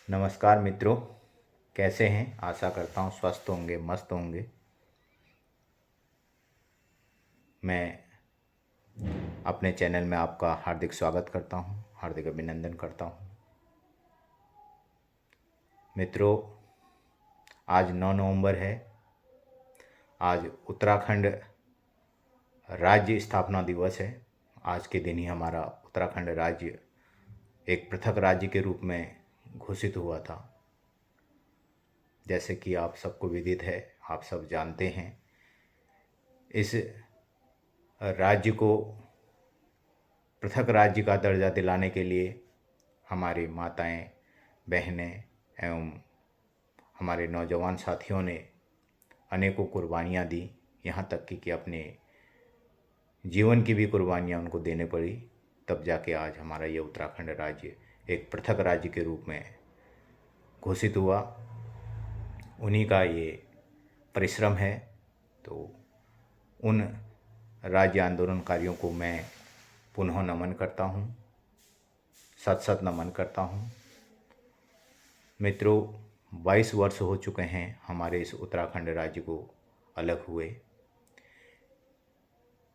नमस्कार मित्रों, कैसे हैं? आशा करता हूँ स्वस्थ होंगे, मस्त होंगे। मैं अपने चैनल में आपका हार्दिक स्वागत करता हूँ, हार्दिक अभिनंदन करता हूँ। मित्रों, आज 9 नवंबर है। आज उत्तराखंड राज्य स्थापना दिवस है। आज के दिन ही हमारा उत्तराखंड राज्य एक पृथक राज्य के रूप में घोषित हुआ था। जैसे कि आप सबको विदित है, आप सब जानते हैं, इस राज्य को पृथक राज्य का दर्जा दिलाने के लिए हमारी माताएं, बहनें एवं हमारे नौजवान साथियों ने अनेकों कुर्बानियाँ दी। यहाँ तक कि अपने जीवन की भी कुर्बानियाँ उनको देने पड़ी, तब जाके आज हमारा ये उत्तराखंड राज्य एक पृथक राज्य के रूप में घोषित हुआ। उन्हीं का ये परिश्रम है। तो उन राज्य आंदोलनकारियों को मैं पुनः नमन करता हूँ, सत सत नमन करता हूँ। मित्रों, 22 वर्ष हो चुके हैं हमारे इस उत्तराखंड राज्य को अलग हुए।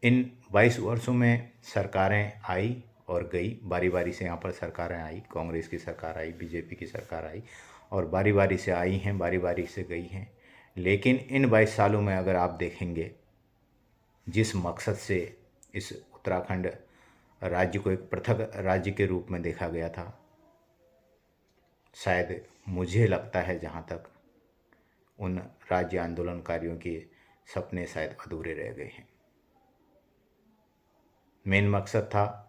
इन 22 वर्षों में सरकारें आई और गई, बारी बारी से यहाँ पर सरकारें आई। कांग्रेस की सरकार आई, बीजेपी की सरकार आई और बारी बारी से आई हैं, बारी बारी से गई हैं। लेकिन इन 22 सालों में अगर आप देखेंगे, जिस मकसद से इस उत्तराखंड राज्य को एक पृथक राज्य के रूप में देखा गया था, शायद मुझे लगता है जहाँ तक उन राज्य आंदोलनकारियों के सपने शायद अधूरे रह गए हैं। मेन मकसद था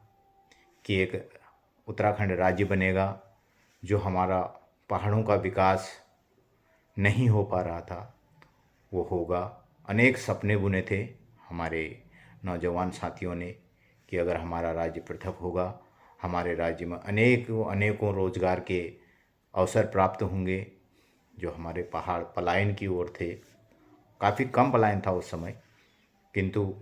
कि एक उत्तराखंड राज्य बनेगा, जो हमारा पहाड़ों का विकास नहीं हो पा रहा था वो होगा। अनेक सपने बुने थे हमारे नौजवान साथियों ने कि अगर हमारा राज्य पृथक होगा, हमारे राज्य में अनेकों रोजगार के अवसर प्राप्त होंगे। जो हमारे पहाड़ पलायन की ओर थे, काफ़ी कम पलायन था उस समय, किंतु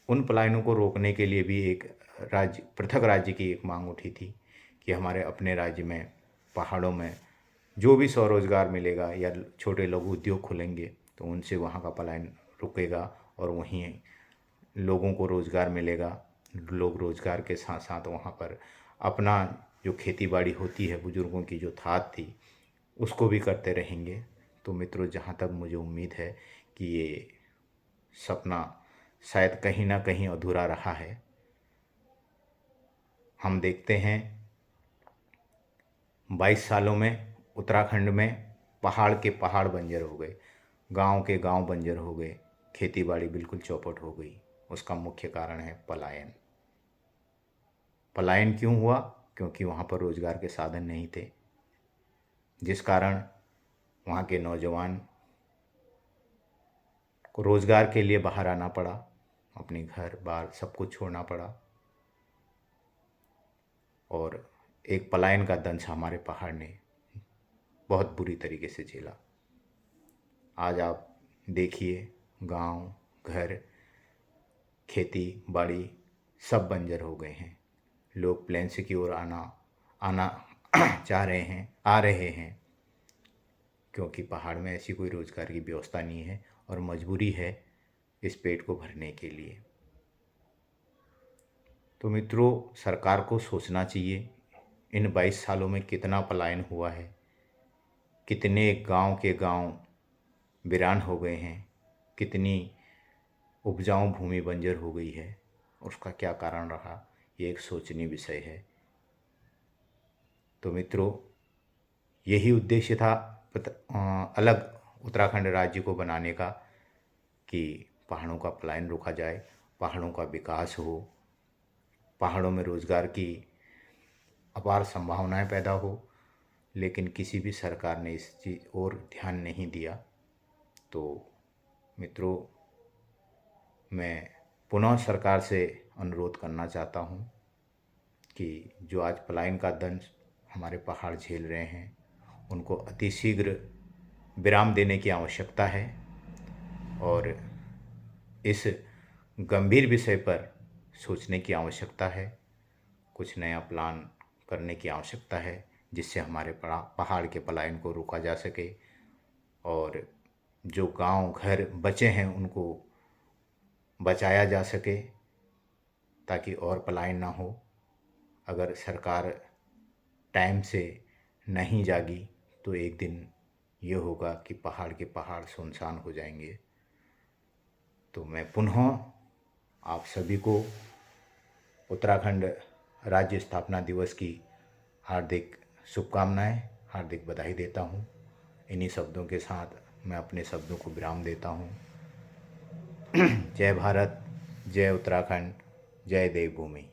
उन पलायनों को रोकने के लिए भी एक पृथक राज्य की एक मांग उठी थी कि हमारे अपने राज्य में पहाड़ों में जो भी स्वरोजगार मिलेगा या छोटे लघु उद्योग खुलेंगे तो उनसे वहाँ का पलायन रुकेगा और वहीं लोगों को रोज़गार मिलेगा। लोग रोज़गार के साथ साथ वहाँ पर अपना जो खेती बाड़ी होती है, बुज़ुर्गों की जो थात थी, उसको भी करते रहेंगे। तो मित्रों, जहाँ तक मुझे उम्मीद है कि ये सपना शायद कहीं ना कहीं अधूरा रहा है। हम देखते हैं 22 सालों में उत्तराखंड में पहाड़ के पहाड़ बंजर हो गए, गांव के गांव बंजर हो गए, खेती बाड़ी बिल्कुल चौपट हो गई। उसका मुख्य कारण है पलायन। पलायन क्यों हुआ? क्योंकि वहाँ पर रोज़गार के साधन नहीं थे, जिस कारण वहाँ के नौजवान को रोज़गार के लिए बाहर आना पड़ा, अपने घर बार सब कुछ छोड़ना पड़ा और एक पलायन का दंश हमारे पहाड़ ने बहुत बुरी तरीके से झेला। आज आप देखिए, गांव, घर, खेती बाड़ी सब बंजर हो गए हैं। लोग प्लेन्स की ओर आना चाह रहे हैं, आ रहे हैं, क्योंकि पहाड़ में ऐसी कोई रोज़गार की व्यवस्था नहीं है और मजबूरी है इस पेट को भरने के लिए। तो मित्रों, सरकार को सोचना चाहिए इन 22 सालों में कितना पलायन हुआ है, कितने गांव के गांव वीरान हो गए हैं, कितनी उपजाऊ भूमि बंजर हो गई है, उसका क्या कारण रहा, ये एक सोचनीय विषय है। तो मित्रों, यही उद्देश्य था अलग उत्तराखंड राज्य को बनाने का कि पहाड़ों का पलायन रोका जाए, पहाड़ों का विकास हो, पहाड़ों में रोज़गार की अपार संभावनाएं पैदा हो। लेकिन किसी भी सरकार ने इस चीज़ और ध्यान नहीं दिया। तो मित्रों, मैं पुनः सरकार से अनुरोध करना चाहता हूँ कि जो आज पलायन का दंश हमारे पहाड़ झेल रहे हैं, उनको अतिशीघ्र विराम देने की आवश्यकता है और इस गंभीर विषय पर सोचने की आवश्यकता है। कुछ नया प्लान करने की आवश्यकता है जिससे हमारे पहाड़ के पलायन को रोका जा सके और जो गांव घर बचे हैं उनको बचाया जा सके ताकि और पलायन ना हो। अगर सरकार टाइम से नहीं जागी तो एक दिन ये होगा कि पहाड़ के पहाड़ सुनसान हो जाएंगे। तो मैं पुनः आप सभी को उत्तराखंड राज्य स्थापना दिवस की हार्दिक शुभकामनाएं, हार्दिक बधाई देता हूं। इन्हीं शब्दों के साथ मैं अपने शब्दों को विराम देता हूं। जय भारत, जय उत्तराखंड, जय देवभूमि।